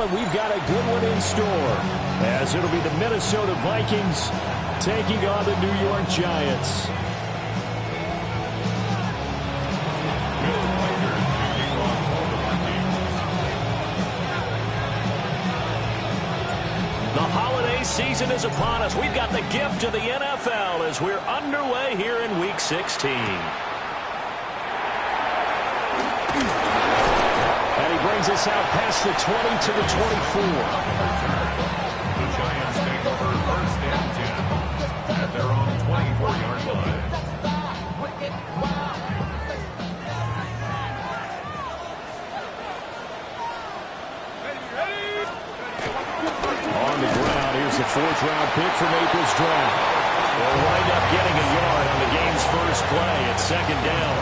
NFL, and we've got a good one in store, as it'll be the Minnesota Vikings taking on the New York Giants. The holiday season is upon us. We've got the gift of the NFL as we're underway here in Week 16. And he brings us out past the 20 to the 24. The Giants take over first and 10 at their own 24-yard line. On the ground, here's the fourth-round pick from April's draft. They'll wind up getting a yard on the game's first play. It's second down.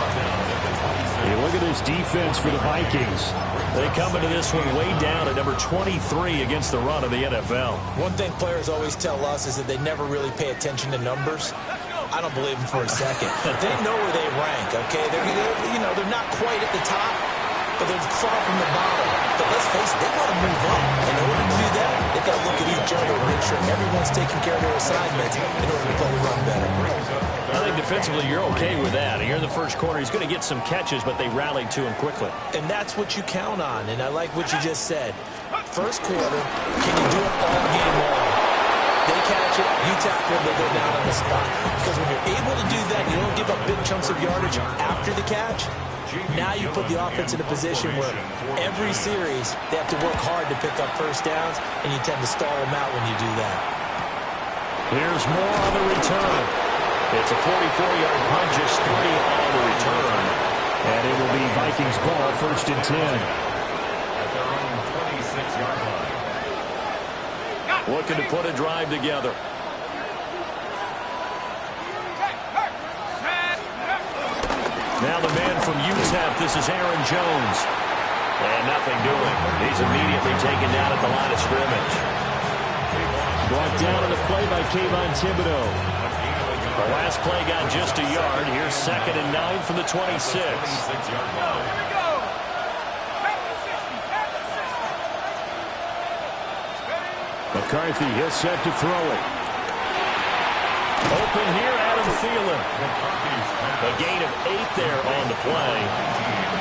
Hey, look at this defense for the Vikings. They come into this one way down at number 23 against the run of the NFL. One thing players always tell us is that they never really pay attention to numbers. I don't believe them for a second. They know where they rank, okay? They're not quite at the top, but they're far from the bottom. But let's face it, they want to move up. And in order to do that, they've got to look at each other and make sure everyone's taking care of their assignments in order to play the run better. I think defensively you're okay with that. Here in the first quarter, he's going to get some catches, but they rallied to him quickly. And that's what you count on, and I like what you just said. First quarter, can you do it all game long? They catch it, you tackle it, they go down on the spot. Because when you're able to do that, you don't give up big chunks of yardage after the catch. Now you put the offense in a position where every series they have to work hard to pick up first downs, and you tend to stall them out when you do that. Here's more on the return. It's a 44-yard punt, just 3 on the return. And it will be Vikings ball, first and 10. At their own 26-yard line. Looking to put a drive together. Now the man from UTEP, this is Aaron Jones. And nothing doing. He's immediately taken down at the line of scrimmage. Brought down on the play by Kayvon Thibodeau. The last play got just a yard. Here's second and 9 from the 26. McCarthy, he'll set to throw it. Open here, Adam Thielen. A gain of 8 there on the play.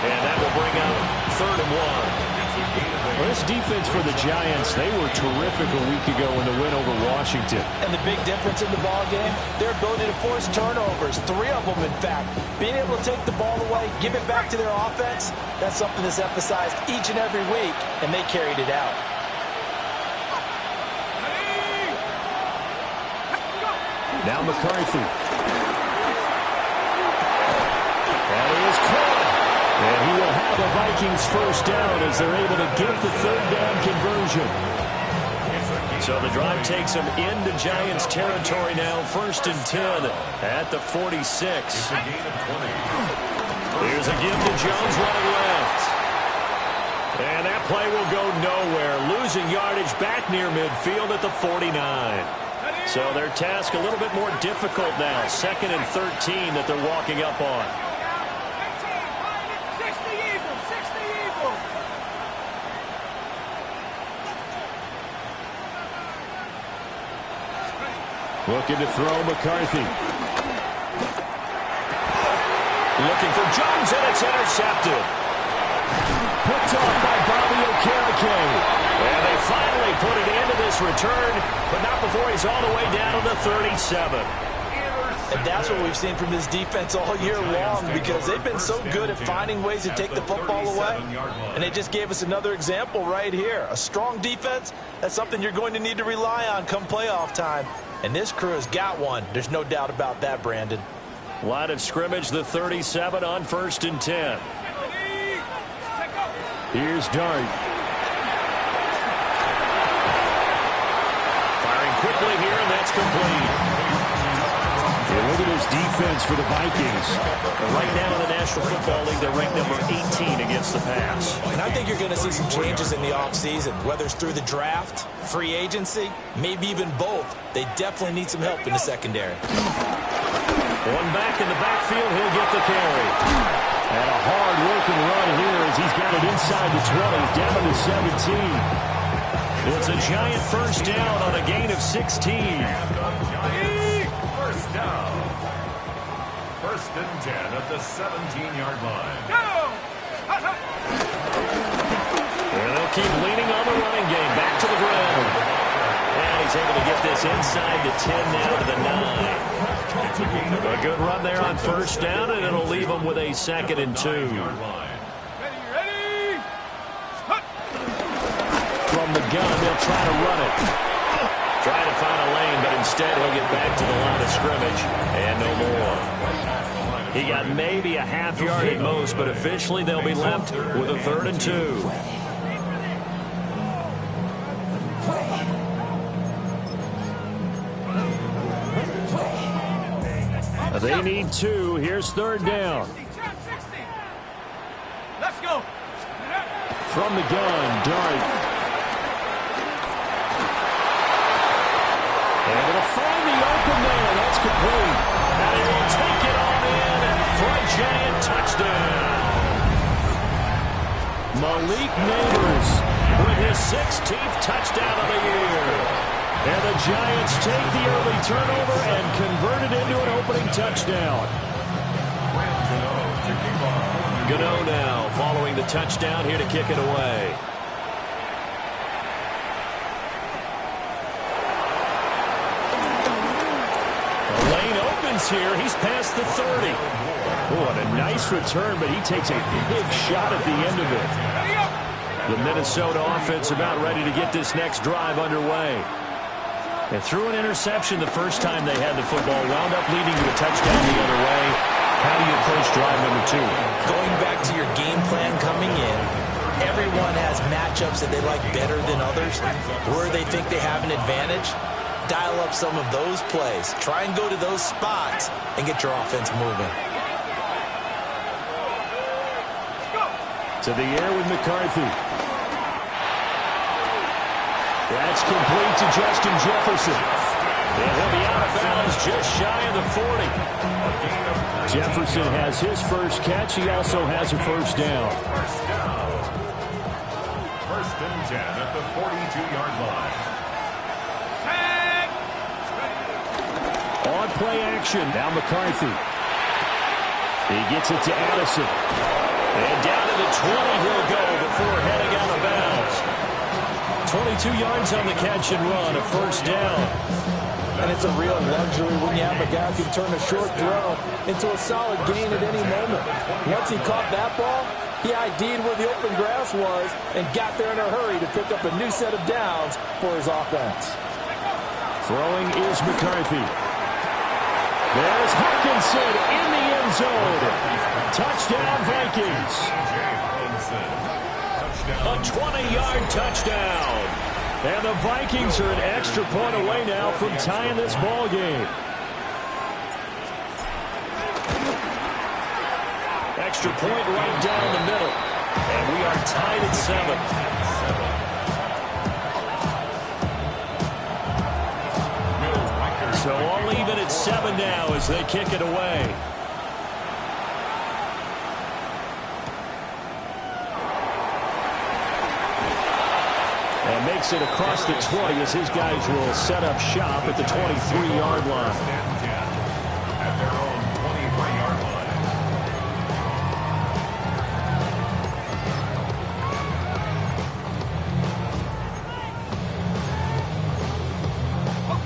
And that will bring up third and 1. Well, this defense for the Giants, they were terrific a week ago in the win over Washington. And the big difference in the ball game, their ability to force turnovers, 3 of them in fact. Being able to take the ball away, give it back to their offense, that's something that's emphasized each and every week, and they carried it out. Now McCarthy. And he is caught. And he will have the Vikings first down as they're able to get the third down conversion. So the drive takes them into Giants territory now. First and 10 at the 46. Here's a give to Jones running left. And that play will go nowhere. Losing yardage back near midfield at the 49. So their task a little bit more difficult now. Second and 13 that they're walking up on. Looking to throw McCarthy. Looking for Jones, and it's intercepted. Picked off by Bobby Okereke. And they finally put it into this return, but not before he's all the way down to the 37. And that's what we've seen from this defense all year long, because they've been so good at finding ways to take the football away. And they just gave us another example right here. A strong defense, that's something you're going to need to rely on come playoff time. And this crew has got one. There's no doubt about that, Brandon. Line of scrimmage, the 37 on first and 10. Here's Dart. Firing quickly here, and that's complete. And look at this defense for the Vikings. Right now in the National Football League, they're ranked number 18 against the pass. And I think you're going to see some changes in the offseason, whether it's through the draft, free agency, maybe even both. They definitely need some help in the secondary. One back in the backfield, he'll get the carry. And a hard-working run here as he's got it inside the 20, down to 17. It's a Giant first down on a gain of 16. First down. First and 10 at the 17-yard line. And they'll keep leaning on the running game. Back to the ground. And he's able to get this inside the 10 now to the 9. A good run there on first down, and it'll leave them with a 2nd and 2. From the gun, they'll try to run it. Trying to find a lane, but instead he'll get back to the line of scrimmage. And no more. He got maybe a half yard at most, but officially they'll be left with a 3rd and 2. They need 2. Here's 3rd down. Let's go. From the gun, Dart. And it'll find the open man. That's complete. And he will take it on in for a Giant touchdown. Malik Neighbors with his 16th touchdown of the year. And the Giants take the early turnover and convert it into an opening touchdown. Gano now following the touchdown here to kick it away. The lane opens here. He's past the 30. Oh, and a nice return, but he takes a big shot at the end of it. The Minnesota offense about ready to get this next drive underway. They threw an interception the first time they had the football, wound up leading to a touchdown the other way. How do you approach drive number 2? Going back to your game plan coming in, everyone has matchups that they like better than others. Where they think they have an advantage, dial up some of those plays. Try and go to those spots and get your offense moving. To the air with McCarthy. That's complete to Justin Jefferson. And he'll be out of bounds just shy of the 40. Jefferson has his first catch. He also has a first down. First and 10 at the 42-yard line. On play action. Now McCarthy. He gets it to Addison. And down to the 20 he'll go before heading out of bounds. 22 yards on the catch and run, a first down. And it's a real luxury when you have a guy who can turn a short throw into a solid gain at any moment. Once he caught that ball, he ID'd where the open grass was and got there in a hurry to pick up a new set of downs for his offense. Throwing is McCarthy. There's Hawkinson in the end zone. Touchdown, Vikings. A 20-yard touchdown. And the Vikings are an extra point away now from tying this ball game. Extra point right down the middle. And we are tied at 7. So all even at 7 now as they kick it away. And makes it across the 20 as his guys will set up shop at the 23-yard line. At their own 23-yard line.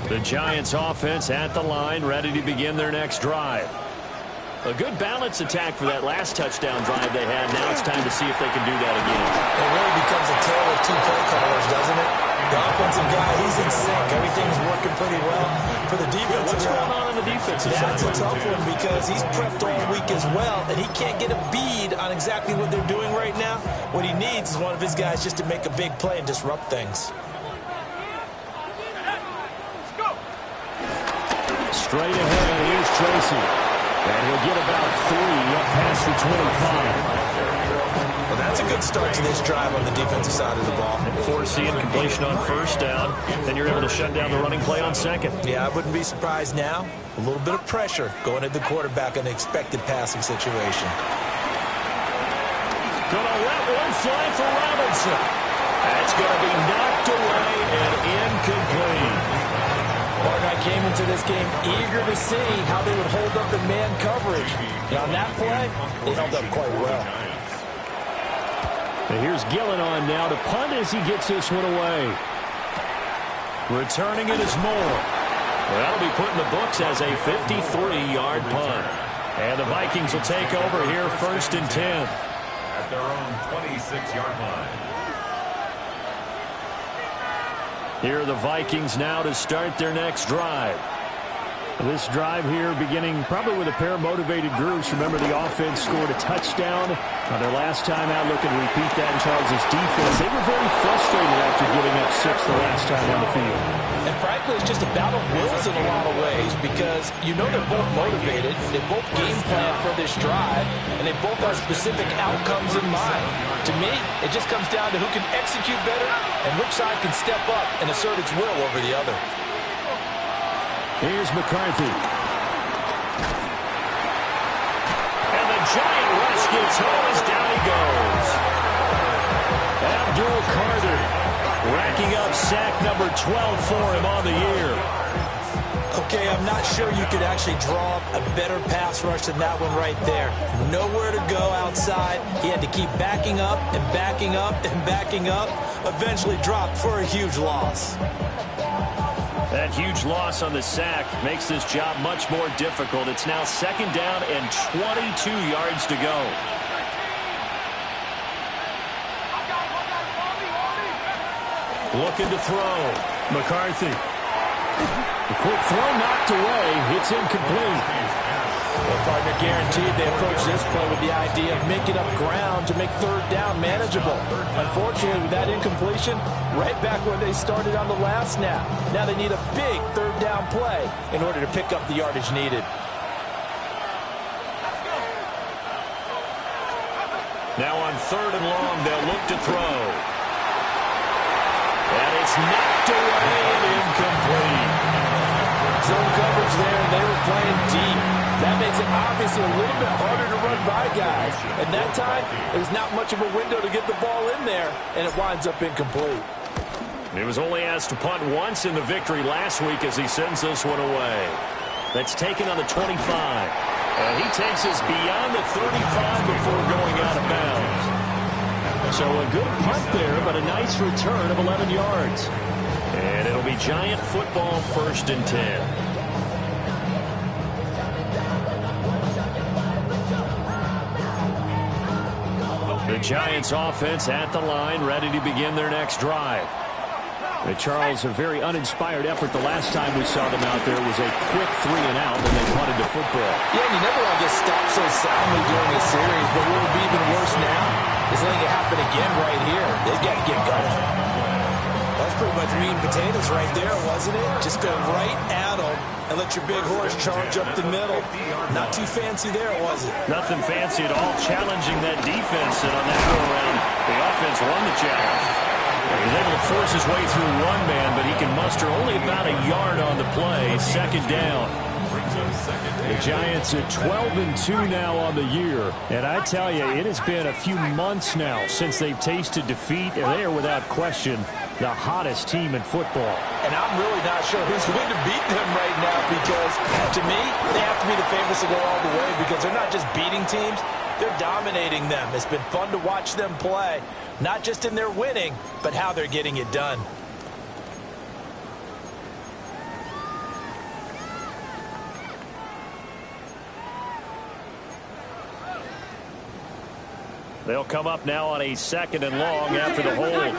The Giants offense at the line, ready to begin their next drive. A good balance attack for that last touchdown drive they had. Now it's time to see if they can do that again. It really becomes a tale of two play callers, doesn't it? The offensive guy, he's in sync. Everything's working pretty well. For the defensive What's going on the defensive side? That's a tough one because he's prepped all week as well, and he can't get a bead on exactly what they're doing right now. What he needs is one of his guys just to make a big play and disrupt things. Straight ahead, here's Tracy. And he'll get about 3 up past the 25. Well, that's a good start to this drive on the defensive side of the ball. Forcing completion on first down. Then you're able to shut down the running play on second. Yeah, I wouldn't be surprised now. A little bit of pressure going at the quarterback in an expected passing situation. Gonna let one fly for Robinson. That's going to be knocked away this game eager to see how they would hold up in man coverage. And on that play, they held up quite well. And here's Gillen on now to punt as he gets this one away. Returning it is Moore. Well, that'll be put in the books as a 53-yard punt. And the Vikings will take over here, 1st and 10. At their own 26-yard line. Here are the Vikings now to start their next drive. This drive here beginning probably with a pair of motivated groups. Remember, the offense scored a touchdown on their last time out. Looking to repeat that in Charles' defense. They were very frustrated after giving up 6 the last time on the field. And frankly, it's just a battle of wills in a lot of ways because you know they're both motivated. They both game plan for this drive, and they both have specific outcomes in mind. To me, it just comes down to who can execute better and which side can step up and assert its will over the other. Here's McCarthy. And the giant rush gets home as down he goes. Abdul Carter racking up sack number 12 for him on the year. Okay, I'm not sure you could actually draw up a better pass rush than that one right there. Nowhere to go outside. He had to keep backing up and backing up and backing up. Eventually dropped for a huge loss. That huge loss on the sack makes this job much more difficult. It's now 2nd down and 22 yards to go. Looking to throw. McCarthy. The quick throw knocked away. It's incomplete. Well, partner, guaranteed they approach this play with the idea of making up ground to make 3rd down manageable. Unfortunately, with that incompletion, right back where they started on the last snap. Now they need a big 3rd down play in order to pick up the yardage needed. Now on 3rd and long, they'll look to throw. And it's knocked away and incomplete. Zone coverage there, and they were playing deep. That makes it obviously a little bit harder to run by guys. And that time, there's not much of a window to get the ball in there, and it winds up incomplete. He was only asked to punt once in the victory last week as he sends this one away. That's taken on the 25. And he takes us beyond the 35 before going out of bounds. So a good punt there, but a nice return of 11 yards. And it'll be Giant football, 1st and 10. The Giants offense at the line, ready to begin their next drive. Charles, a very uninspired effort the last time we saw them out there. It was a quick 3 and out, and they punted the football. Yeah, and you never want to get stopped so soundly during a series, but what would be even worse now is letting it happen again right here. They've got to get going. That's pretty much meat and potatoes right there, wasn't it? Just go right at them and let your big horse charge up the middle. Not too fancy there, was it? Nothing fancy at all, challenging that defense, and on that go-around, the offense won the challenge. He's able to force his way through one man, but he can muster only about a yard on the play. 2nd down. The Giants at 12-2 now on the year. And I tell you, it has been a few months now since they've tasted defeat, and they are without question the hottest team in football. And I'm really not sure who's going to beat them right now because, to me, they have to be the favorites to go all the way because they're not just beating teams, they're dominating them. It's been fun to watch them play, not just in their winning, but how they're getting it done. They'll come up now on a 2nd and long after the hold.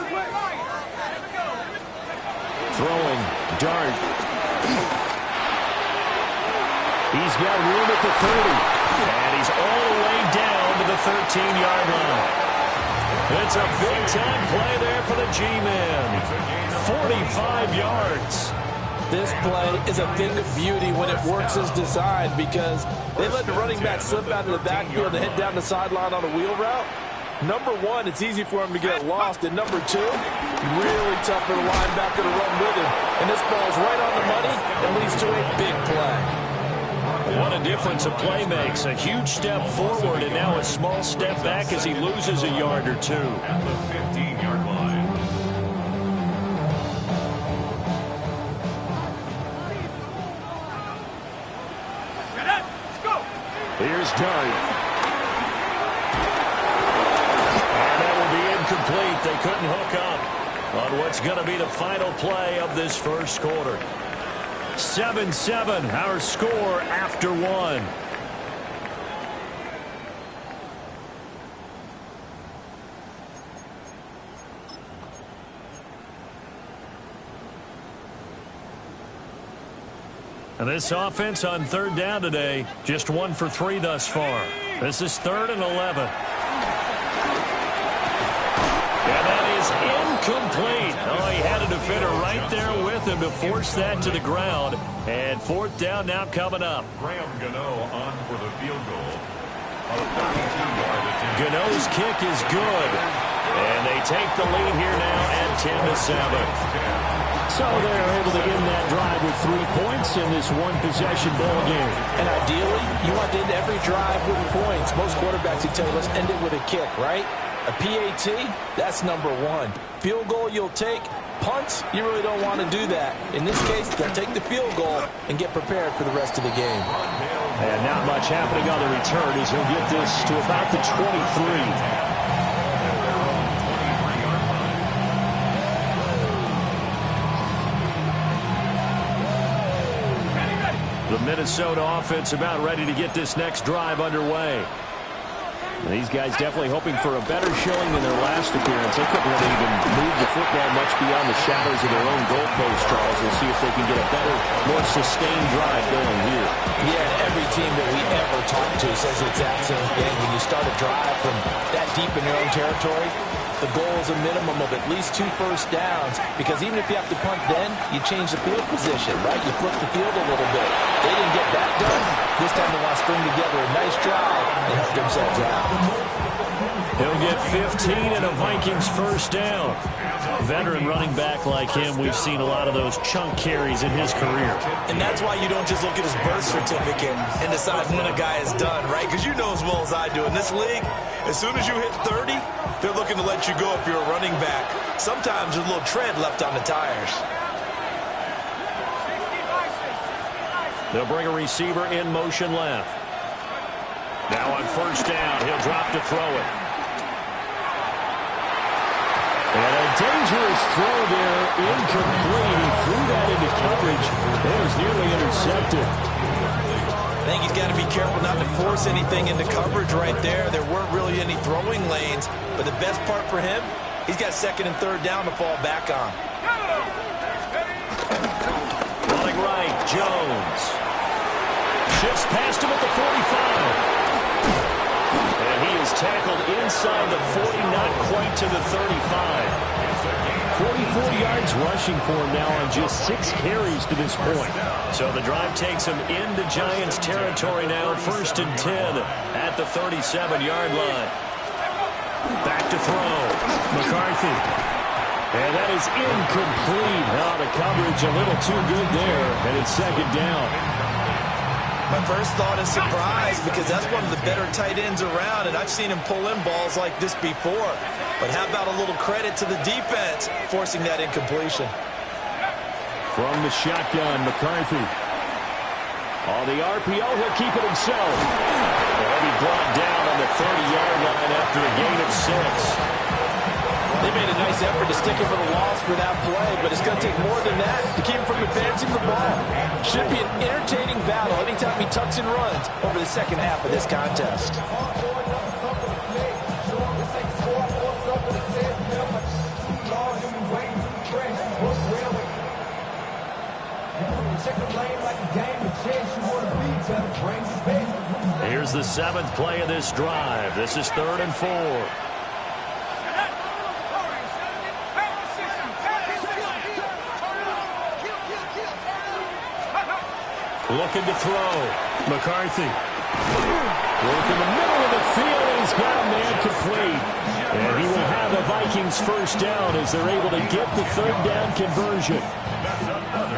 Throwing, dart. He's got room at the 30. And he's all the way down to the 13-yard line. It's a big-time play there for the G-Men. 45 yards. This play is a thing of beauty when it works as designed because they let the running back slip out of the backfield and head down the sideline on a wheel route. Number one, it's easy for him to get lost. And number two, really tough for the linebacker to run with him. And this ball's right on the money and leads to a big play. What a difference a play makes. A huge step forward and now a small step back as he loses a yard or two. At the 15-yard line. Here's Dart. And that will be incomplete. They couldn't hook up on what's going to be the final play of this first quarter. 7-7, our score after one. And this offense on third down today, just 1 for 3 thus far. This is 3rd and 11. And that is incomplete. Oh, he had a defender right there with him to force that to the ground. And 4th down now coming up. Graham Gano on for the field goal. A 32-yard attempt. Gano's kick is good. And they take the lead here now at 10-7. So they're able to end that drive with 3 points in this one-possession ball game. And ideally, you want to end every drive with points. Most quarterbacks would tell you, let's end it with a kick, right? A PAT, that's number 1. Field goal you'll take. Punts, you really don't want to do that. In this case, they'll take the field goal and get prepared for the rest of the game. And not much happening on the return as he'll get this to about the 23. The Minnesota offense about ready to get this next drive underway. These guys definitely hoping for a better showing than their last appearance. They couldn't really even move the football much beyond the shadows of their own goalpost, Charles. We'll see if they can get a better, more sustained drive going here. Yeah, every team that we ever talk to says the exact same thing. When you start a drive from that deep in your own territory, the goal is a minimum of at least 2 first downs, because even if you have to punt then, you change the field position, right? You flip the field a little bit. They didn't get that done. This time they want to string together a nice drive and help themselves out. He'll get 15 and a Vikings first down. Veteran running back like him, we've seen a lot of those chunk carries in his career. And that's why you don't just look at his birth certificate and decide when a guy is done, right? Because you know as well as I do, in this league, as soon as you hit 30, they're looking to let you go if you're a running back. Sometimes there's a little tread left on the tires. They'll bring a receiver in motion left. Now on first down, he'll drop to throw it. And a dangerous throw there, incomplete. He threw that into coverage. It was nearly intercepted. I think he's got to be careful not to force anything into coverage right there. There weren't really any throwing lanes, but the best part for him, he's got 2nd and 3rd down to fall back on. Running right, Jones. Shifts past him at the 45. And he is tackled inside the 40, not quite to the 35. 44 yards rushing for him now on just 6 carries to this point. So the drive takes him into Giants territory now, 1st and 10 at the 37-yard line. Back to throw. McCarthy. And that is incomplete. Now the coverage a little too good there, and it's 2nd down. My first thought is surprise, because that's one of the better tight ends around, and I've seen him pull in balls like this before. But how about a little credit to the defense forcing that incompletion? From the shotgun, McCarthy. On the RPO, he'll keep it himself. He'll be brought down on the 30-yard line after a gain of 6. They made a nice effort to stick him with a loss for that play, but it's going to take more than that to keep him from advancing the ball. Should be an entertaining battle anytime he tucks and runs over the second half of this contest. Here's the 7th play of this drive. This is 3rd and 4. Looking to throw. McCarthy. Work in the middle of the field. He's got a man complete. And he will have the Vikings first down as they're able to get the 3rd down conversion.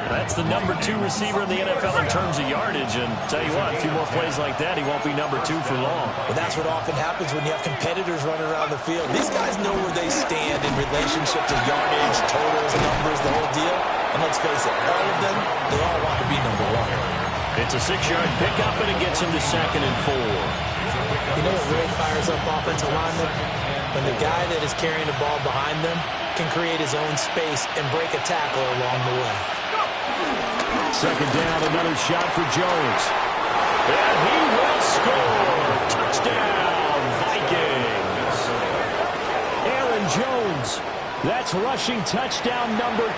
That's the number 2 receiver in the NFL in terms of yardage. And tell you what, a few more plays like that, he won't be number 2 for long. But that's what often happens when you have competitors running around the field. These guys know where they stand in relationship to yardage, totals, numbers, the whole deal. And let's face it, all of them, they all want to be number 1. It's a 6-yard pickup, and it gets him to 2nd and 4. You know what really fires up offensive linemen? When the guy that is carrying the ball behind them can create his own space and break a tackle along the way. 2nd down, another shot for Jones. And he will score. Touchdown, Vikings. Aaron Jones. That's rushing touchdown number 20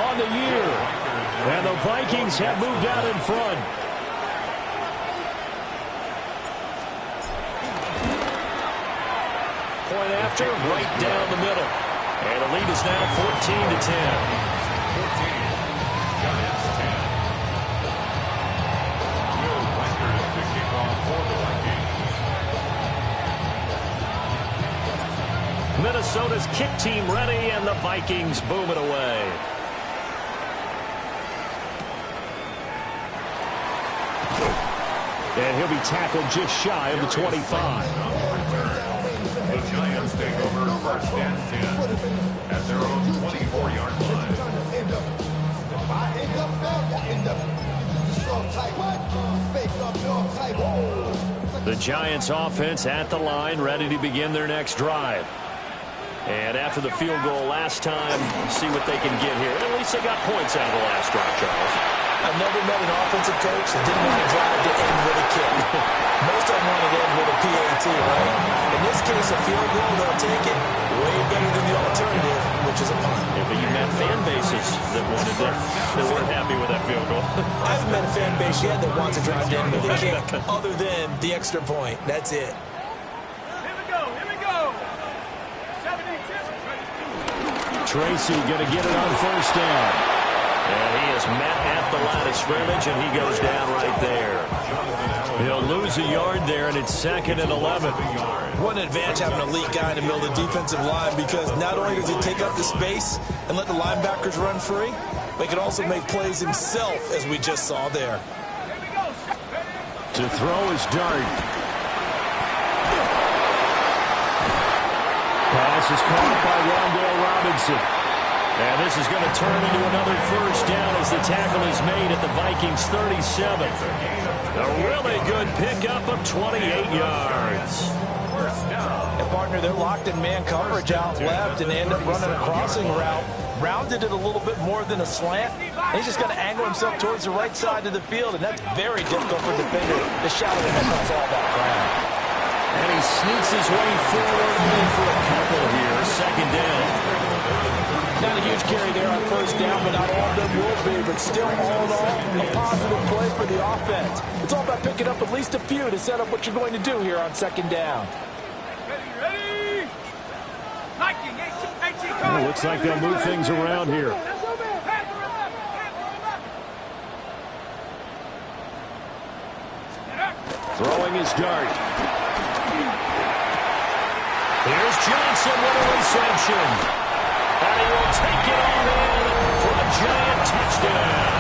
on the year. And the Vikings have moved out in front. Point after, right down the middle. And the lead is now 14-10. 14. Giants 10. Will Winters to kick off for the Vikings. Minnesota's kick team ready, and the Vikings boom it away. And he'll be tackled just shy of the 25. The Giants take over 1st and 10 at their own 24-yard line. The Giants offense at the line, ready to begin their next drive. And after the field goal last time, see what they can get here. At least they got points out of the last drive, Charles. I've never met an offensive coach that didn't want to drive to end with a kick. Most of them want to end with a PAT, right? In this case, a field goal, they'll take it way better than the alternative, which is a punt. Yeah, but you met fan bases that wanted that weren't happy with that field goal. I haven't met a fan base yet that wants to drive to end with a kick, other than the extra point. That's it. Here we go. 72. Tracy going to get it on 1st down. And he is met at the line of scrimmage, and he goes down right there. He'll lose a yard there, and it's 2nd and 11. What an advantage having an elite guy in the middle of the defensive line, because not only does he take up the space and let the linebackers run free, but he can also make plays himself, as we just saw there. To throw is Dart. Pass is caught by Rondale Robinson. And this is going to turn into another 1st down as the tackle is made at the Vikings 37. A really good pickup of 28 yards. And partner, they're locked in man coverage out left, and they end up running a crossing route. Rounded it a little bit more than a slant. And he's just going to angle himself towards the right side of the field, and that's very difficult for a defender to shadow him across all that ground. And he sneaks his way forward for a couple here. 2nd down. Not a huge carry there on 1st down, but not all of them will be. But still, all in all, a positive play for the offense. It's all about picking up at least a few to set up what you're going to do here on 2nd down. Ready? Hiking, 18 Well, looks like they'll move things around here. Throwing his Dart. Here's Johnson with a reception. And he will take it all in for a Giant touchdown.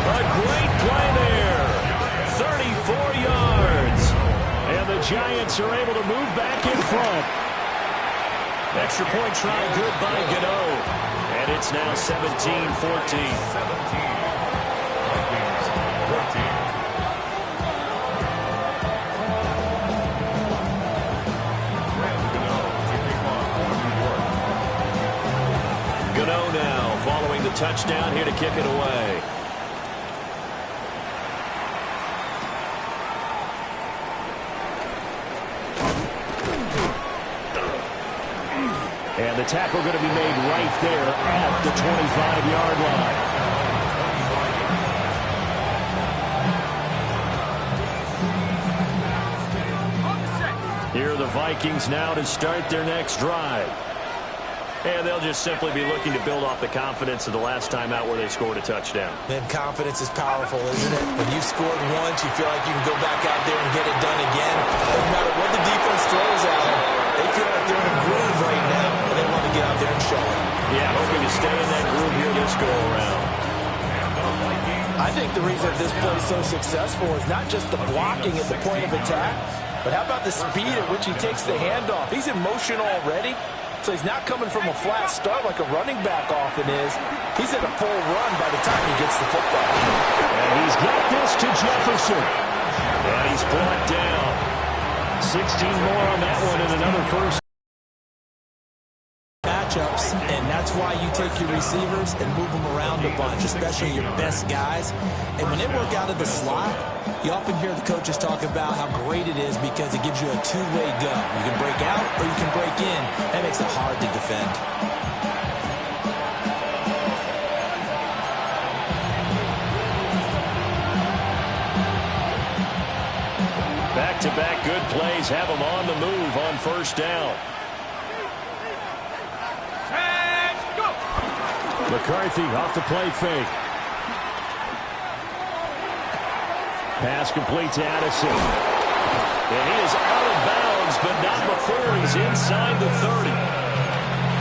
A great play there. 34 yards. And the Giants are able to move back in front. Extra point try good by Gano. And it's now 17-14. 14. Gano now following the touchdown here to kick it away. And the tackle going to be made right there at the 25-yard line. Here are the Vikings now to start their next drive. And they'll just simply be looking to build off the confidence of the last time out where they scored a touchdown. Then confidence is powerful, isn't it? When you scored once, you feel like you can go back out there and get it done again. No matter what the defense throws at them, they feel like they're in a groove right now, and they want to get out there and show it. Yeah, hoping to stay in that groove here this go-around. I think the reason this play is so successful is not just the blocking at the point of attack, but how about the speed at which he takes the handoff? He's in motion already. So he's not coming from a flat start like a running back often is. He's at a full run by the time he gets the football. And he's got this to Jefferson. And he's brought down. 16 more on that one and another first. Matchups, and that's why you take your receivers and move them around a bunch, especially your best guys. And when they work out of the slot, you often hear the coaches talk about how great it is because it gives you a two-way go. You can break out or you can break in. That makes it hard to defend. Back-to-back good plays have them on the move on first down. McCarthy off the play fake. Pass complete to Addison. And he is out of bounds, but not before he's inside the 30.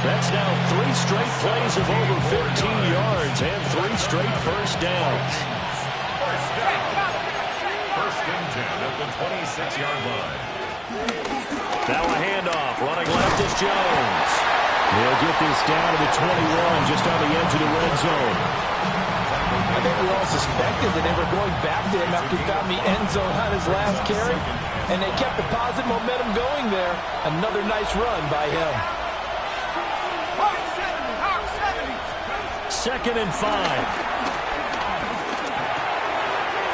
That's now 3 straight plays of over 15 yards and 3 straight first downs. First and 10 at the 26-yard line. Now a handoff. Running left is Jones. He'll get this down to the 21, just on the edge of the red zone. I think we all suspected that they were going back to him after he found the end zone on his last carry, and they kept the positive momentum going there. Another nice run by him. 2nd and 5.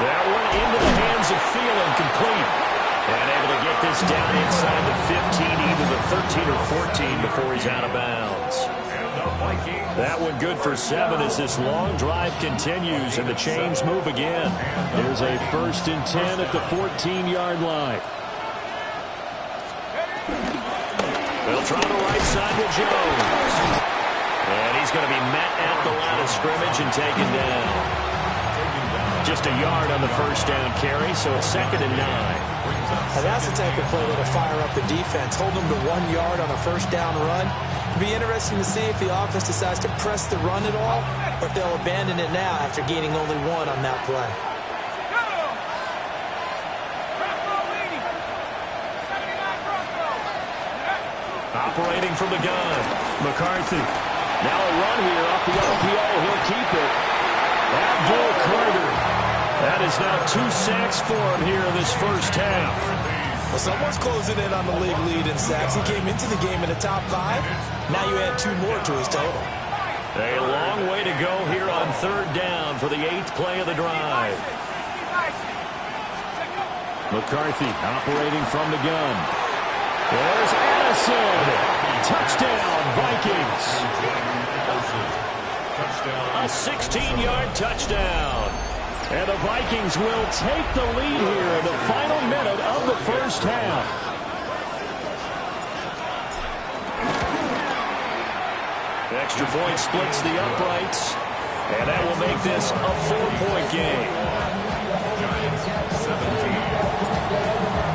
That one into the hands of Thielen, complete. And able to get this down inside the 15, either the 13 or 14 before he's out of bounds. That one good for 7 as this long drive continues and the chains move again. There's a 1st and 10 at the 14-yard line. They'll try the right side with Jones. And he's going to be met at the line of scrimmage and taken down. Just a yard on the first down carry, so it's 2nd and 9. Now that's the type of play that'll fire up the defense. Hold them to 1 yard on a first down run. It'll be interesting to see if the offense decides to press the run at all, or if they'll abandon it now after gaining only 1 on that play. Operating from the gun, McCarthy. Now a run here off the RPO. He'll keep it. Abdul Carter. That is now 2 sacks for him here in this first half. Well, someone's closing in on the league lead in sacks. He came into the game in the top 5. Now you add 2 more to his total. A long way to go here on 3rd down for the 8th play of the drive. McCarthy operating from the gun. There's Addison. Touchdown, Vikings. A 16-yard touchdown. And the Vikings will take the lead here in the final minute of the first half. Extra point splits the uprights. And that will make this a 4-point game.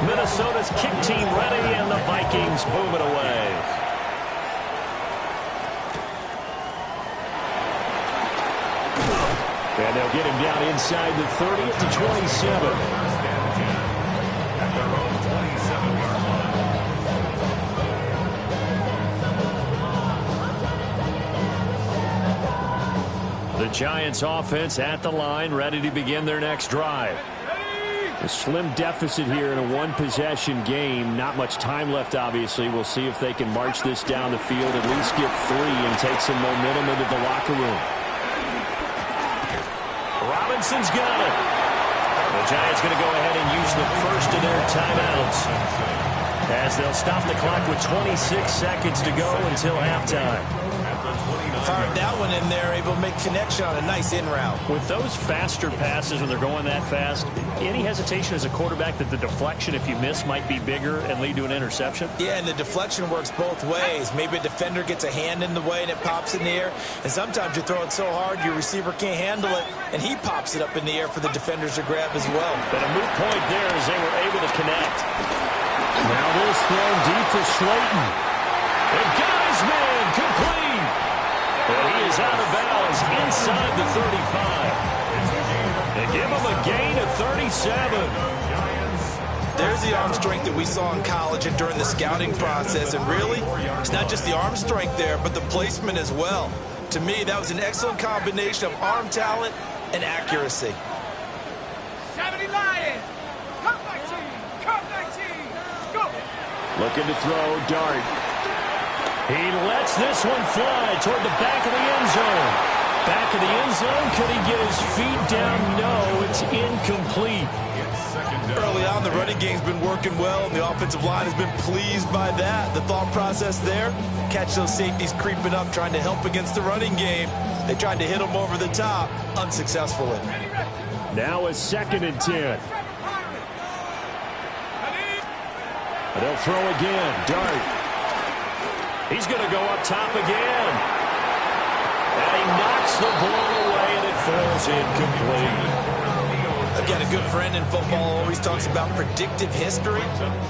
Minnesota's kick team ready, and the Vikings boom it away. And they'll get him down inside the 30 to 27. At their own 27-yard line. The Giants offense at the line, ready to begin their next drive. A slim deficit here in a 1-possession game. Not much time left, obviously. We'll see if they can march this down the field, at least get 3 and take some momentum into the locker room. Robinson's got it. The Giants going to go ahead and use the first of their timeouts as they'll stop the clock with 26 seconds to go until halftime. Fired that one in there, able to make connection on a nice in route. With those faster passes when they're going that fast, any hesitation as a quarterback that the deflection, if you miss, might be bigger and lead to an interception? Yeah, and the deflection works both ways. Maybe a defender gets a hand in the way and it pops in the air. And sometimes you throw it so hard your receiver can't handle it, and he pops it up in the air for the defenders to grab as well. But a moot point there as they were able to connect. Now this thrown deep to Slayton. And got his man complete. And he is out of bounds inside the 35. They give him a gain of 37. There's the arm strength that we saw in college and during the scouting process. And really, it's not just the arm strength there, but the placement as well. To me, that was an excellent combination of arm talent and accuracy. 70 Lions. Come 19. Come 19. Go. Looking to throw, Dart. He lets this one fly toward the back of the end zone. Back of the end zone. Could he get his feet down? No, it's incomplete. Early on, the running game's been working well, and the offensive line has been pleased by that. The thought process there, catch those safeties creeping up, trying to help against the running game. They tried to hit them over the top, unsuccessfully. Now a 2nd and 10. They'll throw again. Dart. He's going to go up top again. And he knocks the ball away, and it falls incomplete. Again, a good friend in football always talks about predictive history.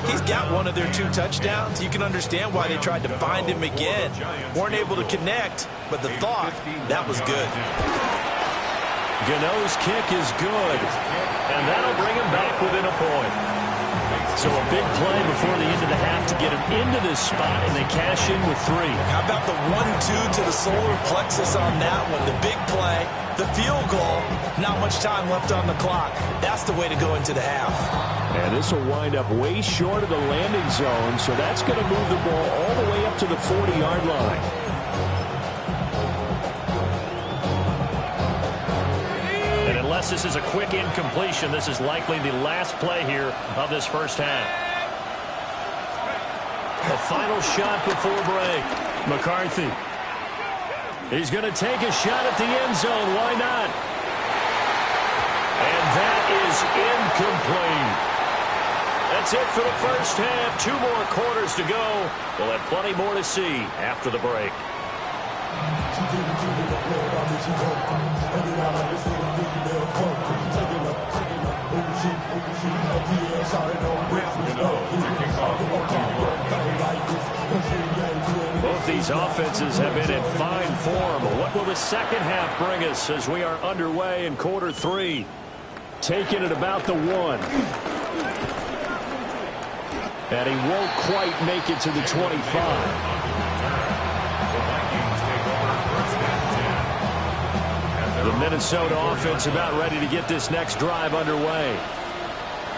He's got one of their 2 touchdowns. You can understand why they tried to find him again. Weren't able to connect, but the thought, that was good. Gano's kick is good, and that'll bring him back within a point. So a big play before the end of the half to get him into this spot, and they cash in with 3. How about the 1-2 to the solar plexus on that one? The big play, the field goal, not much time left on the clock. That's the way to go into the half. And this will wind up way short of the landing zone, so that's going to move the ball all the way up to the 40-yard line. And unless this is a quick incompletion, this is likely the last play here of this first half. The final shot before break. McCarthy. He's going to take a shot at the end zone. Why not? And that is incomplete. That's it for the first half. 2 more quarters to go. We'll have plenty more to see after the break. Both these offenses have been in fine form. What will the second half bring us as we are underway in quarter 3? Taking it about the 1. And he won't quite make it to the 25. The Minnesota offense about ready to get this next drive underway.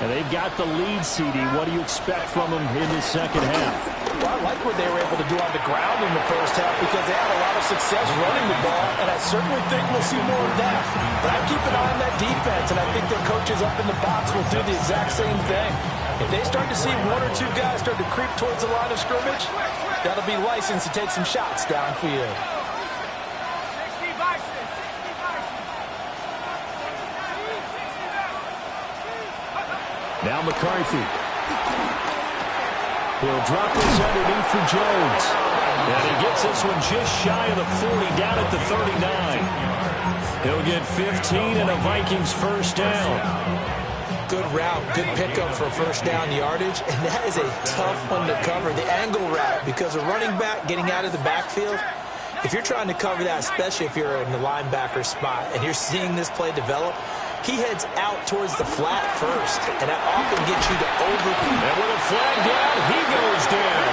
And they've got the lead, CD. What do you expect from them in the second half? Well, I like what they were able to do on the ground in the first half because they had a lot of success running the ball, and I certainly think we'll see more of that. But I keep an eye on that defense, and I think their coaches up in the box will do the exact same thing. If they start to see 1 or 2 guys start to creep towards the line of scrimmage, that'll be license to take some shots downfield. Now McCarthy. He'll drop this underneath for Jones. And he gets this one just shy of the 40, down at the 39. He'll get 15 and a Vikings first down. Good route, good pickup for first down yardage, and that is a tough one to cover. The angle route, because a running back getting out of the backfield, if you're trying to cover that, especially if you're in the linebacker spot and you're seeing this play develop, he heads out towards the flat first, and that often gets you to over. And with a flag down, he goes down.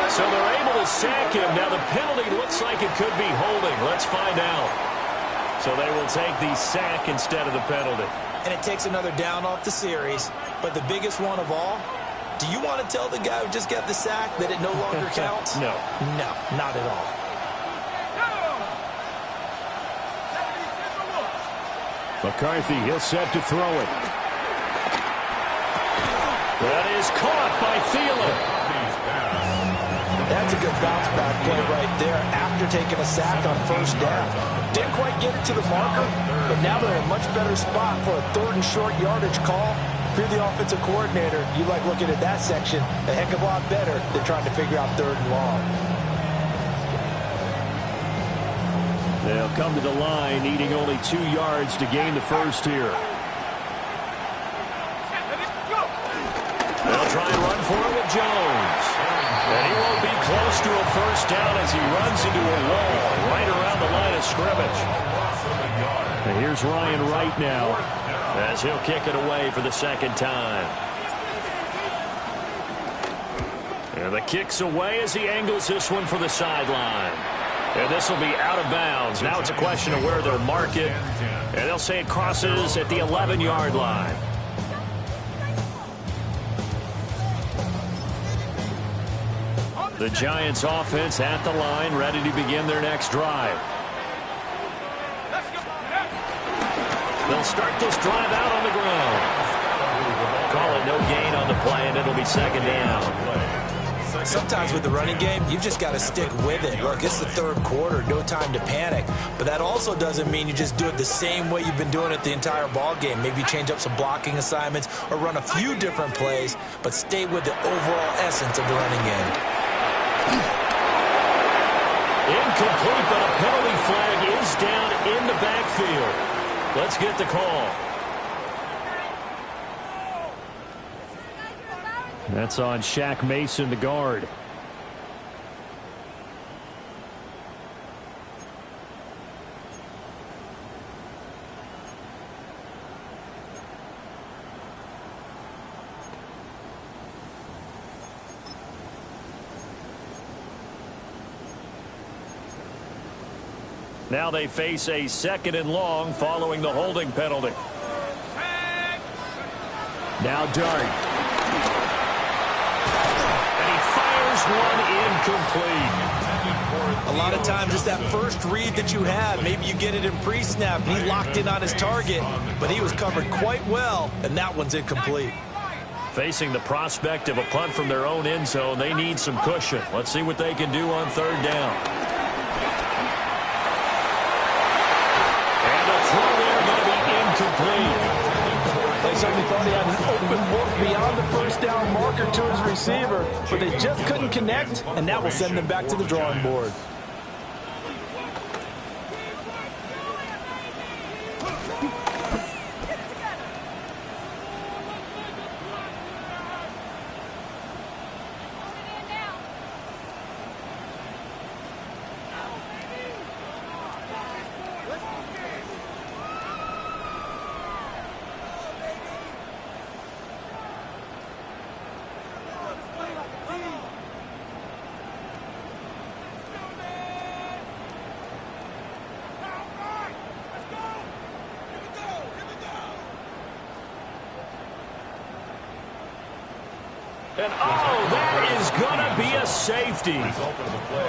So they're able to sack him. Now the penalty looks like it could be holding. Let's find out. So they will take the sack instead of the penalty. And it takes another down off the series. But the biggest one of all, do you want to tell the guy who just got the sack that it no longer counts? No. No, not at all. McCarthy, he'll set to throw it. That is caught by Thielen. That's a good bounce back play right there after taking a sack on first down. Didn't quite get it to the marker, but now they're in a much better spot for a 3rd and short yardage call. If you're the offensive coordinator, you like looking at that section a heck of a lot better than trying to figure out 3rd and long. They'll come to the line, needing only 2 yards to gain the first here. They'll try and run for it with Jones. And he won't be close to a first down as he runs into a wall right around the line of scrimmage. And here's Ryan Wright now as he'll kick it away for the 2nd time. And the kick's away as he angles this one for the sideline. And this will be out of bounds. Now it's a question of where they'll mark it. And they'll say it crosses at the 11-yard line. The Giants offense at the line, ready to begin their next drive. They'll start this drive out on the ground. Call it no gain on the play, and it'll be second down. Sometimes with the running game, you've just got to stick with it. Look, it's the third quarter, no time to panic. But that also doesn't mean you just do it the same way you've been doing it the entire ball game. Maybe change up some blocking assignments or run a few different plays, but stay with the overall essence of the running game. Incomplete, but a penalty flag is down in the backfield. Let's get the call. That's on Shaq Mason, the guard. Now they face a 2nd and long following the holding penalty. Now Dart. One incomplete. A lot of times it's that first read that you have. Maybe you get it in pre-snap. He locked in on his target, but he was covered quite well, and that one's incomplete. Facing the prospect of a punt from their own end zone, they need some cushion. Let's see what they can do on 3rd down. And the throw there going to be incomplete. They certainly thought he had an open look beyond the first down marker to his receiver, but they just couldn't connect, and that will send them back to the drawing board. And, oh, that is going to be a safety.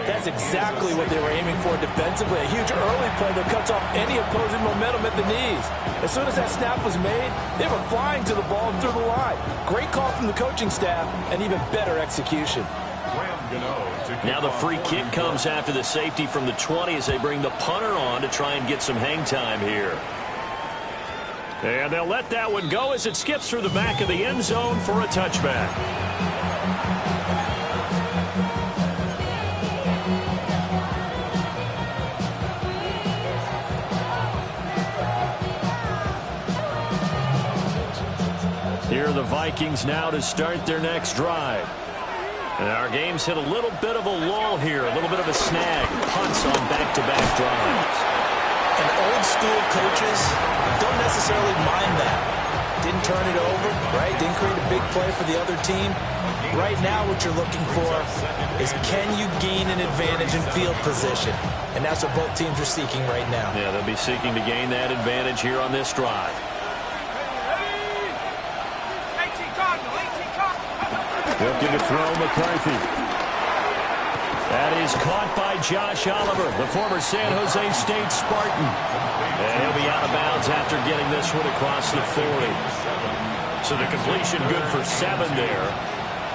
That's exactly what they were aiming for defensively. A huge early play that cuts off any opposing momentum at the knees. As soon as that snap was made, they were flying to the ball and through the line. Great call from the coaching staff and even better execution. Now the free kick comes after the safety from the 20 as they bring the punter on to try and get some hang time here. And they'll let that one go as it skips through the back of the end zone for a touchback. Here are the Vikings now to start their next drive. And our game's hit a little bit of a lull here, a little bit of a snag. Punts on back-to-back drives. And old-school coaches don't necessarily mind that. Didn't turn it over, right? Didn't create a big play for the other team. Right now what you're looking for is can you gain an advantage in field position? And that's what both teams are seeking right now. Yeah, they'll be seeking to gain that advantage here on this drive. Looking to throw McCarthy. That is caught by Josh Oliver, the former San Jose State Spartan. And he'll be out of bounds after getting this one across the 40. So the completion good for 7 there.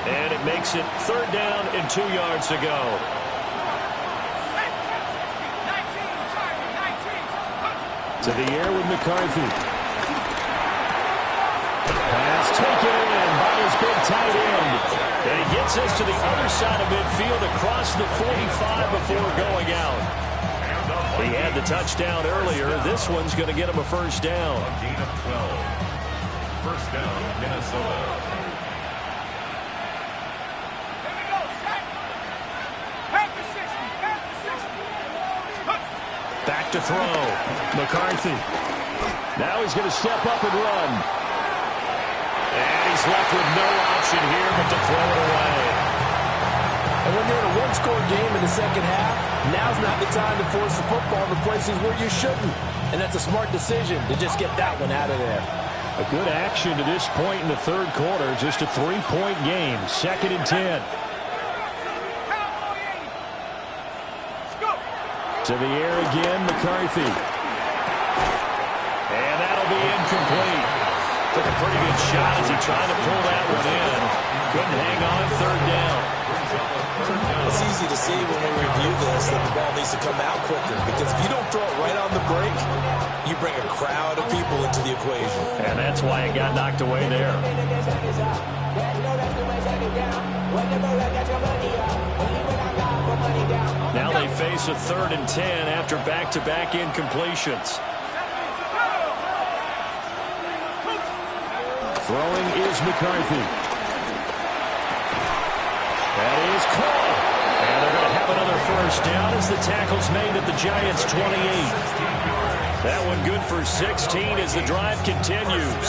And it makes it 3rd down and 2 yards to go. To the air with McCarthy. Pass taken in by his big tight end. And he gets us to the other side of midfield across the 45 before going out. He had the touchdown earlier. This one's going to get him a 1st down. A gain of 12. 1st down, Minnesota. Back to throw. McCarthy. Now he's going to step up and run. And he's left with no option here but to throw it away. And when you're in a one-score game in the second half, now's not the time to force the football to places where you shouldn't. And that's a smart decision to just get that one out of there. A good action to this point in the third quarter. Just a 3-point game. 2nd and 10. To the air again, McCarthy. And that'll be incomplete. Took a pretty good shot as he tried to pull that one in. Couldn't hang on 3rd down. It's easy to see when we review this that the ball needs to come out quicker, because if you don't throw it right on the break, you bring a crowd of people into the equation. And that's why it got knocked away there. Now they face a 3rd and 10 after back-to-back incompletions. Throwing is McCarthy. That is caught. And they're going to have another first down as the tackle's made at the Giants' 28. That one good for 16 as the drive continues.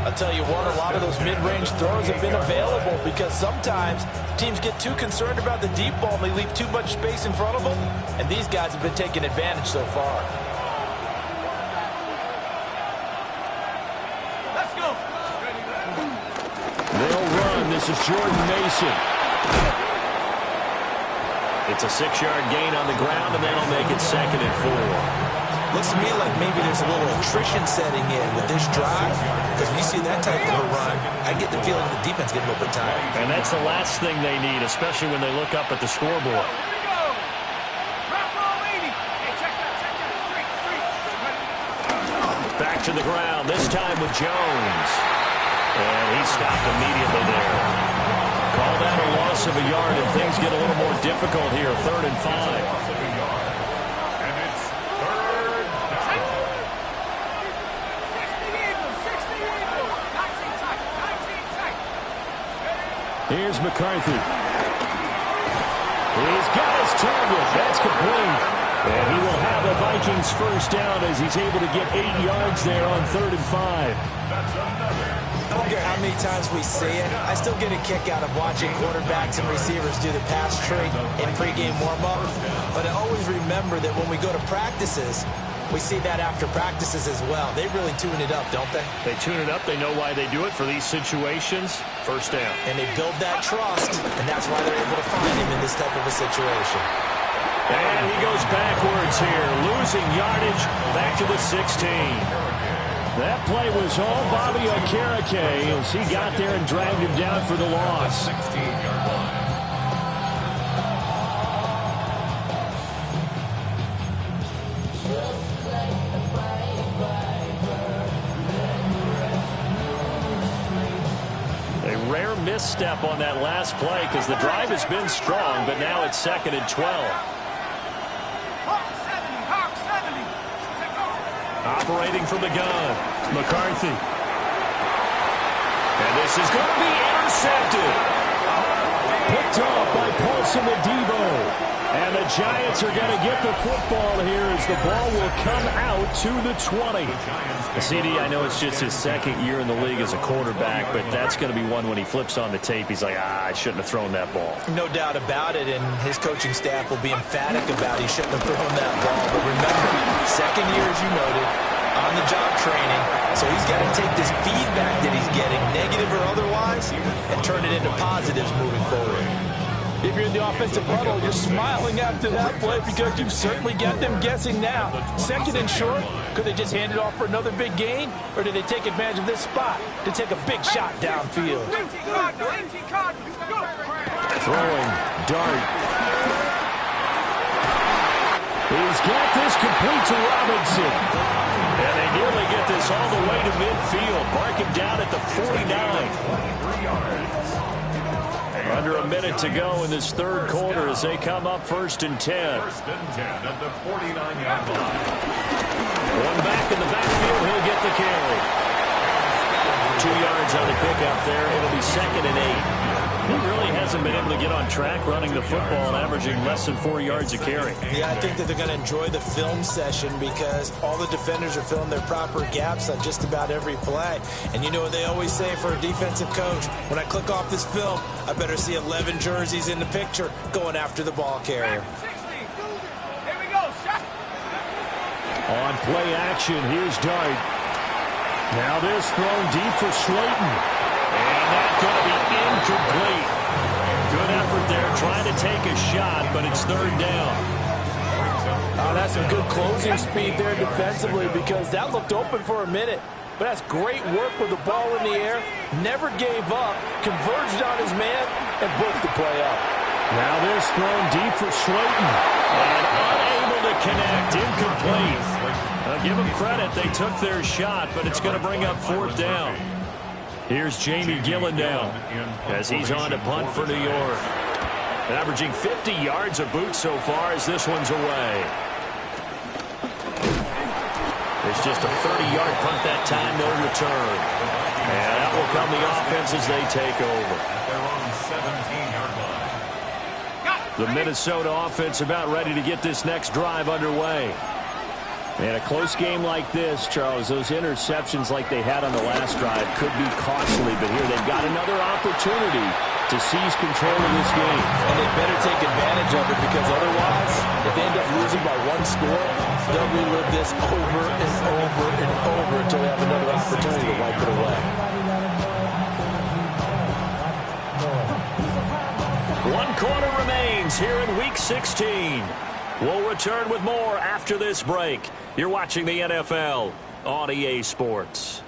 I'll tell you what, a lot of those mid-range throws have been available because sometimes teams get too concerned about the deep ball and they leave too much space in front of them, and these guys have been taking advantage so far. Let's go. They'll run. This is Jordan Mason. It's a 6-yard gain on the ground, and that'll make it 2nd and 4. Looks to me like maybe there's a little attrition setting in with this drive, because when you see that type of a run, I get the feeling the defense getting a little bit tired. And that's the last thing they need, especially when they look up at the scoreboard. Back to the ground, this time with Jones. And he stopped immediately there. Call that a loss of a yard, and things get a little more difficult here, 3rd and 5. Here's McCarthy. He's got his target. That's complete. And he will have a Vikings first down as he's able to get 8 yards there on 3rd and 5. I don't care how many times we see it. I still get a kick out of watching quarterbacks and receivers do the pass tree in pregame warm-up. But I always remember that when we go to practices, we see that after practices as well. They really tune it up, don't they? They tune it up. They know why they do it for these situations. First down. And they build that trust, and that's why they're able to find him in this type of a situation. And he goes backwards here, losing yardage back to the 16. That play was all Bobby Okereke as he got there and dragged him down for the loss. 16-yard line. Rare misstep on that last play because the drive has been strong, but now it's 2nd and 12. Operating from the gun, McCarthy. And this is going to be intercepted. Picked off by Paulson Adebo. And the Giants are going to get the football here as the ball will come out to the 20. CD, I know it's just his 2nd year in the league as a quarterback, but that's going to be one when he flips on the tape. He's like, I shouldn't have thrown that ball. No doubt about it, and his coaching staff will be emphatic about he shouldn't have thrown that ball. But remember, 2nd year, as you noted, on-the-job training, so he's got to take this feedback that he's getting, negative or otherwise, and turn it into positives moving forward. If you're in the offensive huddle, you're smiling after that play because you've certainly got them guessing now. 2nd and short, could they just hand it off for another big gain? Or do they take advantage of this spot to take a big shot downfield? Throwing, dart. He's got this complete to Robinson. And they nearly get this all the way to midfield. Mark him down at the 49. Under a minute to go in this 3rd quarter as they come up 1st and 10. 1st and 10 at the 49-yard line. One back in the backfield, he'll get the carry. 2 yards on the pickup there. It'll be 2nd and 8. He really hasn't been able to get on track running the football and averaging less than 4 yards a carry. Yeah, I think that they're going to enjoy the film session because all the defenders are filling their proper gaps on just about every play. And you know what they always say for a defensive coach? When I click off this film, I better see 11 jerseys in the picture going after the ball carrier. 60. Here we go. Shot. On play action, here's Dart. Now this thrown deep for Slayton. And that's going to be incomplete. Good effort there trying to take a shot, but it's third down. Oh, that's some good closing speed there defensively because that looked open for a minute. But that's great work with the ball in the air. Never gave up, converged on his man, and broke the play up. Now this thrown deep for Slayton. And unable to connect, incomplete. Give them credit, they took their shot, but it's going to bring up fourth down. Here's Jamie Gillen down as he's on to punt for New York. Averaging 50 yards a boot so far as this one's away. It's just a 30-yard punt that time, no return. And that will come the offense as they take over. They're on 17-yard line. The Minnesota offense about ready to get this next drive underway. And a close game like this, Charles, those interceptions like they had on the last drive could be costly. But here they've got another opportunity to seize control of this game. And they better take advantage of it because otherwise, if they end up losing by one score, they'll relive this over and over and over until they have another opportunity to wipe it away. 1 quarter remains here in Week 16. We'll return with more after this break. You're watching the NFL on EA Sports.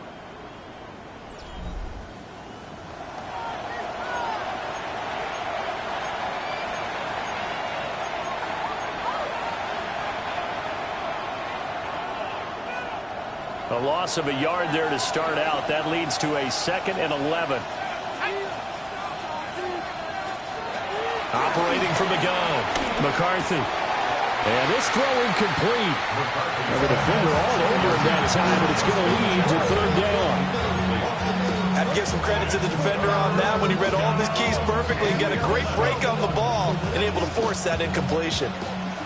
A loss of a yard there to start out. That leads to a 2nd and 11. Operating from the gun, McCarthy. And this throw incomplete. And the defender all over it that time, but it's going to lead to third down. Have to give some credit to the defender on that when he read all of his keys perfectly and got a great break on the ball and able to force that incompletion.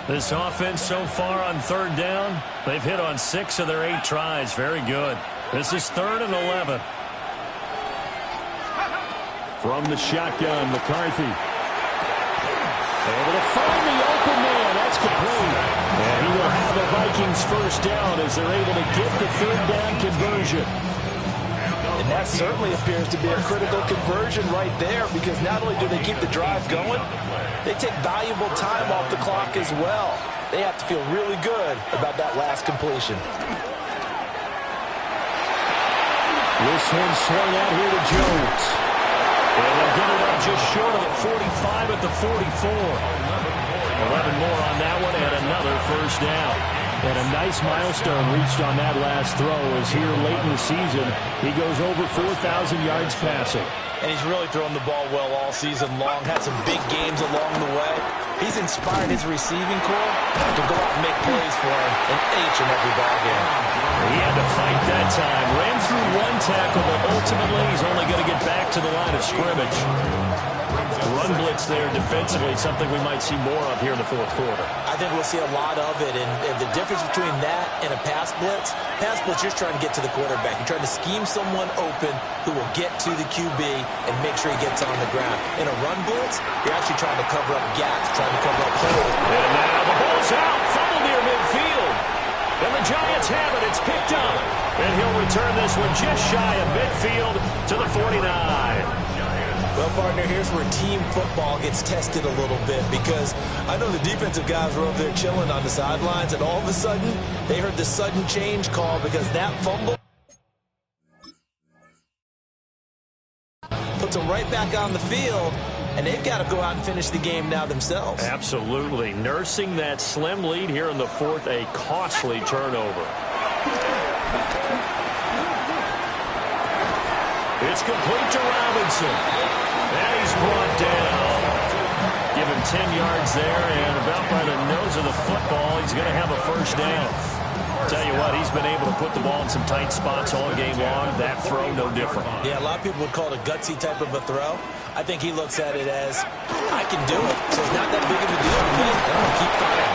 This offense so far on third down, they've hit on 6 of their 8 tries. Very good. This is 3rd and 11. From the shotgun, McCarthy. Able to find the open man. That's complete. And he will have the Vikings first down as they're able to get the third down conversion. And that certainly appears to be a critical conversion right there because not only do they keep the drive going, they take valuable time off the clock as well. They have to feel really good about that last completion. This one swung out here to Jones. And they'll get it up just short of the 45 at the 44. 11 more on that one and another first down. And a nice milestone reached on that last throw as here late in the season, he goes over 4,000 yards passing. And he's really thrown the ball well all season long. Had some big games along the way. He's inspired his receiving corps to go out and make plays for him in each and every ball game. He had to fight that time. Ran through 1 tackle, but ultimately he's only going to get back to the line of scrimmage. Run blitz there defensively, something we might see more of here in the fourth quarter. I think we'll see a lot of it, and the difference between that and a pass blitz, you're just trying to get to the quarterback. You're trying to scheme someone open who will get to the QB and make sure he gets on the ground. In a run blitz, you're actually trying to cover up gaps, trying to cover up holes. And now the ball's out, fumble near midfield. And the Giants have it, it's picked up. And he'll return this one just shy of midfield to the 49. Well, partner, here's where team football gets tested a little bit because I know the defensive guys were over there chilling on the sidelines, and all of a sudden, they heard the sudden change call because that fumble puts them right back on the field, and they've got to go out and finish the game now themselves. Absolutely. Nursing that slim lead here in the fourth, a costly turnover. It's complete to Robinson. And he's brought down. Give him 10 yards there, and about by the nose of the football, he's going to have a first down. Tell you what, he's been able to put the ball in some tight spots all game long. That throw, no different. Yeah, a lot of people would call it a gutsy type of a throw. I think he looks at it as, I can do it, so it's not that big of a deal to me. I'm going to keep fighting.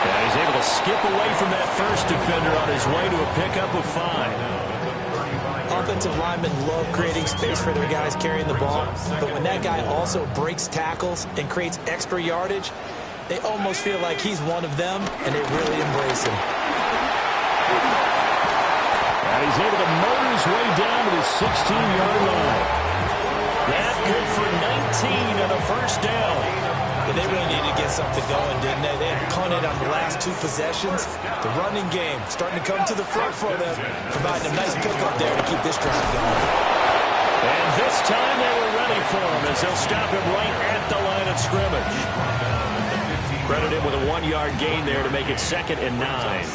Yeah, he's able to skip away from that first defender on his way to a pickup of 5. Offensive linemen love creating space for their guys carrying the ball, but when that guy also breaks tackles and creates extra yardage, they almost feel like he's one of them, and they really embrace him. And he's able to motor his way down to the 16-yard line. That good for 19 on a first down. And they really needed to get something going, didn't they? They had punted on the last 2 possessions. The running game starting to come to the front for them, providing a nice pickup there to keep this drive going. And this time they were ready for him as they'll stop him right at the line of scrimmage. Credit him with a 1-yard gain there to make it 2nd and 9.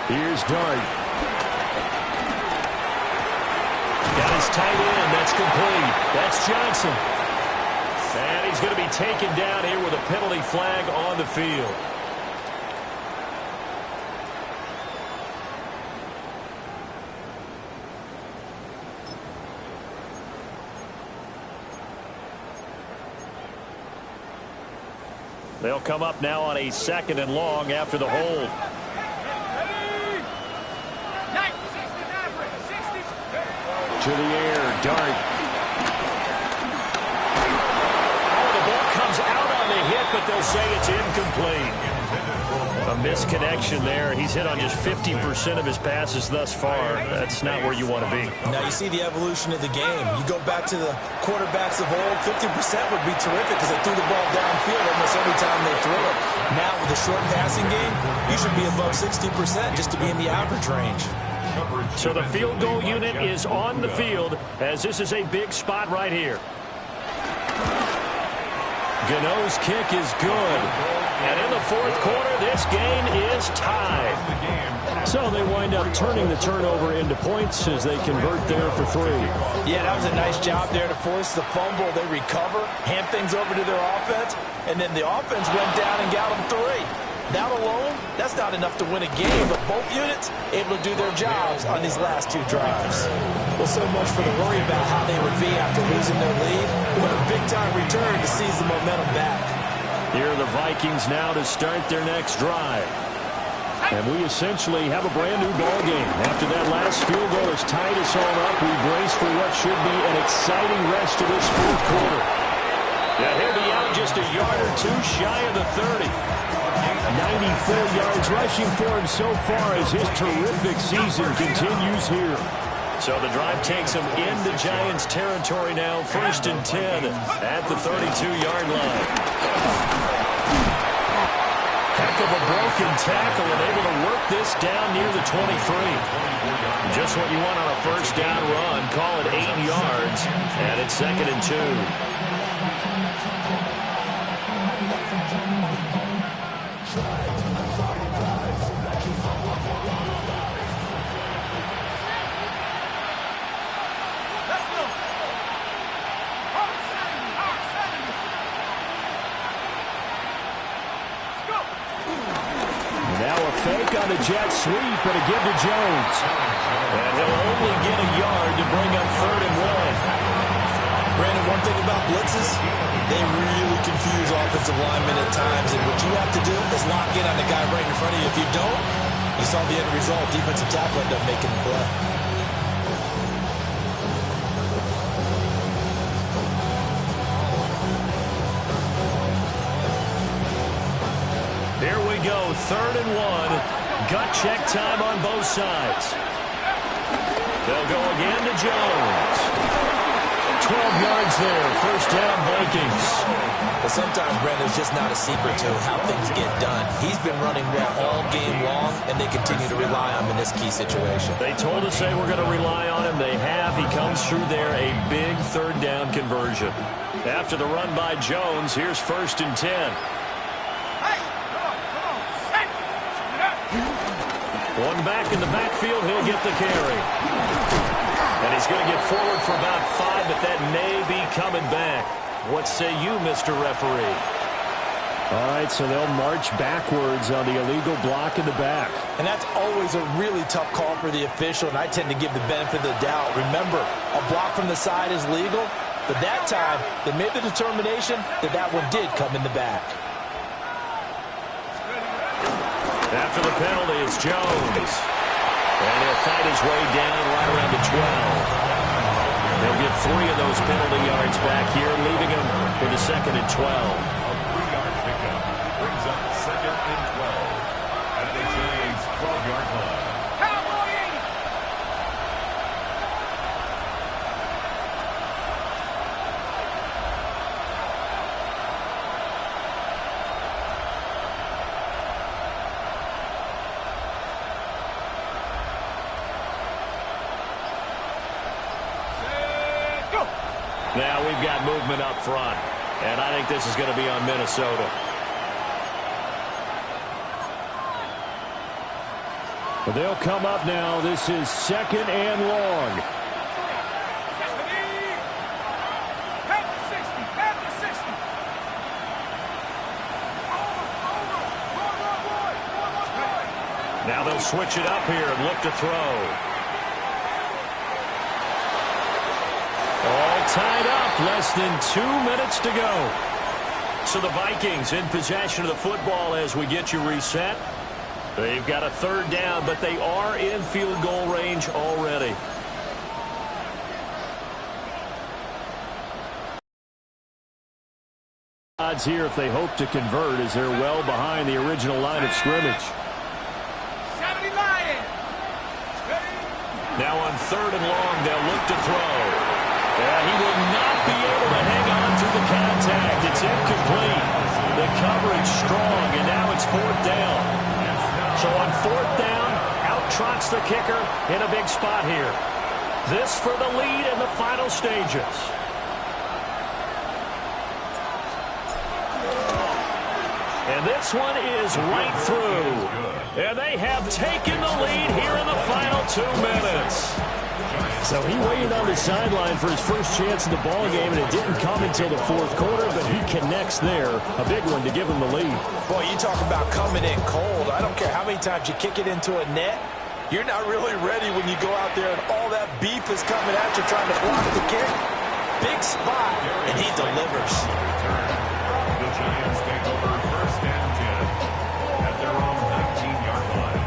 Here's Dart. Got his tight end. That's complete. That's Johnson. And he's going to be taken down here with a penalty flag on the field. They'll come up now on a 2nd and long after the hold. To the air, Dart. Oh, the ball comes out on the hit, but they'll say it's incomplete. A misconnection there. He's hit on just 50% of his passes thus far. That's not where you want to be. Now you see the evolution of the game. You go back to the quarterbacks of old, 50% would be terrific because they threw the ball downfield almost every time they threw it. Now with the short passing game, you should be above 60% just to be in the average range. So the field goal unit is on the field as this is a big spot right here. Gano's kick is good. And in the 4th quarter, this game is tied. So they wind up turning the turnover into points as they convert there for 3. Yeah, that was a nice job there to force the fumble. They recover, hand things over to their offense, and then the offense went down and got them 3. That alone, that's not enough to win a game, but both units able to do their jobs on these last 2 drives. Well, so much for the worry about how they would be after losing their lead. What a big-time return to seize the momentum back. Here are the Vikings now to start their next drive. And we essentially have a brand-new ball game. After that last field goal has tied us all up, we brace for what should be an exciting rest of this 4th quarter. Yeah, he'll be out just a yard or 2 shy of the 30. 94 yards rushing for him so far as his terrific season continues here. So the drive takes him into Giants territory now, 1st and 10 at the 32-yard line. Heck of a broken tackle and able to work this down near the 23. Just what you want on a first down run. Call it 8 yards, and it's 2nd and 2. Fake on the jet sweep, and a give to Jones. And he'll only get a yard to bring up 3rd and 1. Brandon, one thing about blitzes, they really confuse offensive linemen at times, and what you have to do is lock in on the guy right in front of you. If you don't, you saw the end result. Defensive tackle ended up making the play. Here we go, 3rd and 1. Gut check time on both sides. They'll go again to Jones. 12 yards there, first down Vikings. But sometimes, Brandon, it's just not a secret to how things get done. He's been running well all game long, and they continue to rely on him in this key situation. They told us they were going to rely on him. They have. He comes through there, a big 3rd down conversion. After the run by Jones, here's 1st and 10. One back in the backfield, he'll get the carry. And he's going to get forward for about 5, but that may be coming back. What say you, Mr. Referee? All right, so they'll march backwards on the illegal block in the back. And that's always a really tough call for the official, and I tend to give the benefit of the doubt. Remember, a block from the side is legal, but that time they made the determination that that one did come in the back. After the penalty, it's Jones. And he'll fight his way down right around the 12. They'll get 3 of those penalty yards back here, leaving him with a 2nd and 12. Brings up 2nd and 12 at the Giants' 12-yard line. Now we've got movement up front, and I think this is going to be on Minnesota. They'll come up now. This is 2nd and long. Now they'll switch it up here and look to throw. All tied up, less than 2 minutes to go. So the Vikings in possession of the football as we get you reset. They've got a 3rd down, but they are in field goal range already. Odds here if they hope to convert as they're well behind the original line of scrimmage. Now on 3rd and long, they'll look to throw. And he will not be able to hang on to the contact. It's incomplete. The coverage strong, and now it's 4th down. So on 4th down, out trots the kicker in a big spot here. This for the lead in the final stages. And this one is right through. And they have taken the lead here in the final 2 minutes. So he waited on the sideline for his first chance in the ball game, and it didn't come until the 4th quarter, but he connects there. A big one to give him the lead. Boy, you talk about coming in cold. I don't care how many times you kick it into a net. You're not really ready when you go out there and all that beef is coming at you trying to block the kick. Big spot, and he delivers. The Giants take over 1st and 10 at their own 19-yard line.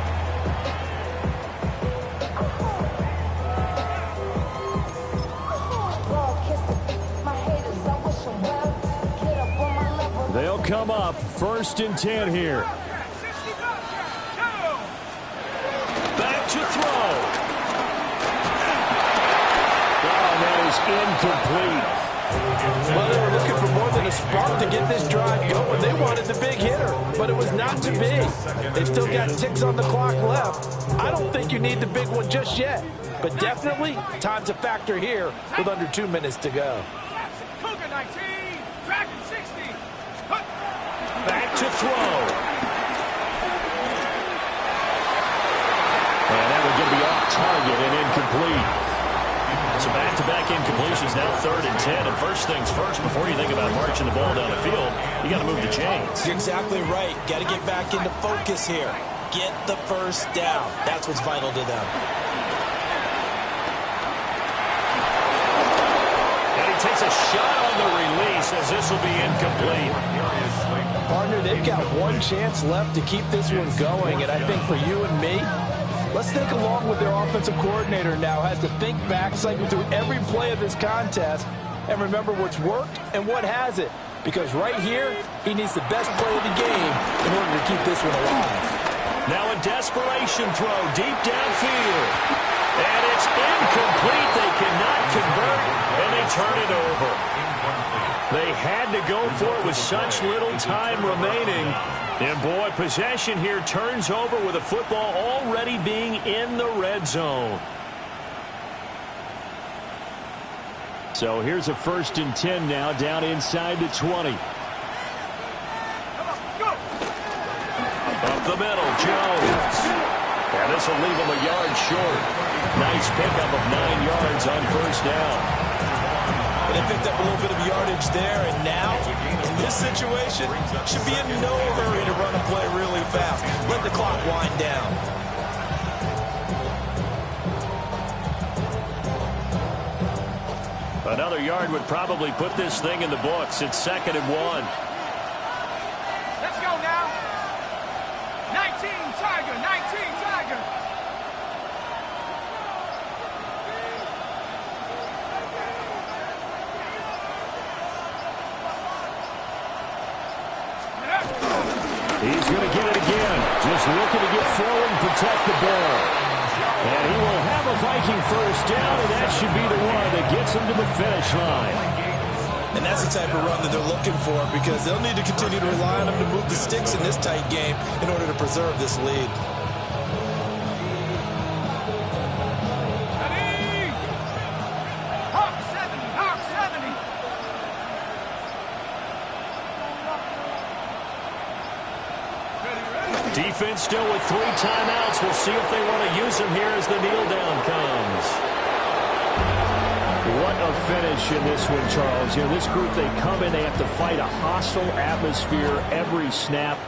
They'll come up 1st and 10 here. Back to throw. Oh, that is incomplete. Well, they were looking for more than a spark to get this drive going. They wanted the big hitter, but it was not to be. They've still got ticks on the clock left. I don't think you need the big one just yet, but definitely time's a factor here with under 2 minutes to go. Cougar 19, Dragon 60. Back to throw. And that would get me off target and incomplete. So back-to-back incompletions, now 3rd and 10. And first things first, before you think about marching the ball down the field, you got to move the chains. You're exactly right. Got to get back into focus here. Get the 1st down. That's what's vital to them. And he takes a shot on the release as this will be incomplete. Partner, they've got one chance left to keep this one going, and I think for you and me, let's think along with their offensive coordinator now, has to think back, cycle through every play of this contest, and remember what's worked and what hasn't. Because right here, he needs the best play of the game in order to keep this one alive. Now a desperation throw deep downfield. And it's incomplete. They cannot convert, and they turn it over. They had to go for it with such little time remaining. And, boy, possession here turns over with the football already being in the red zone. So here's a 1st and 10 now down inside the 20. Up the middle, Jones. And this will leave him a yard short. Nice pickup of 9 yards on 1st down. And they picked up a little bit of yardage there, and now, in this situation, should be in no hurry to run a play really fast. Let the clock wind down. Another yard would probably put this thing in the books. It's 2nd and 1. Let's go now. 19 Tiger, 19 Tiger. He's going to get it again. Just looking to get forward and protect the ball. And he will have a Viking first down, and that should be the one that gets him to the finish line. And that's the type of run that they're looking for, because they'll need to continue to rely on him to move the sticks in this tight game in order to preserve this lead. Ready? Hawk 70, Hawk 70. Defense still with 3 timeouts. We'll see if they want to use them here as the kneel down comes. What a finish in this one, Charles. You know, this group, they come in, they have to fight a hostile atmosphere every snap.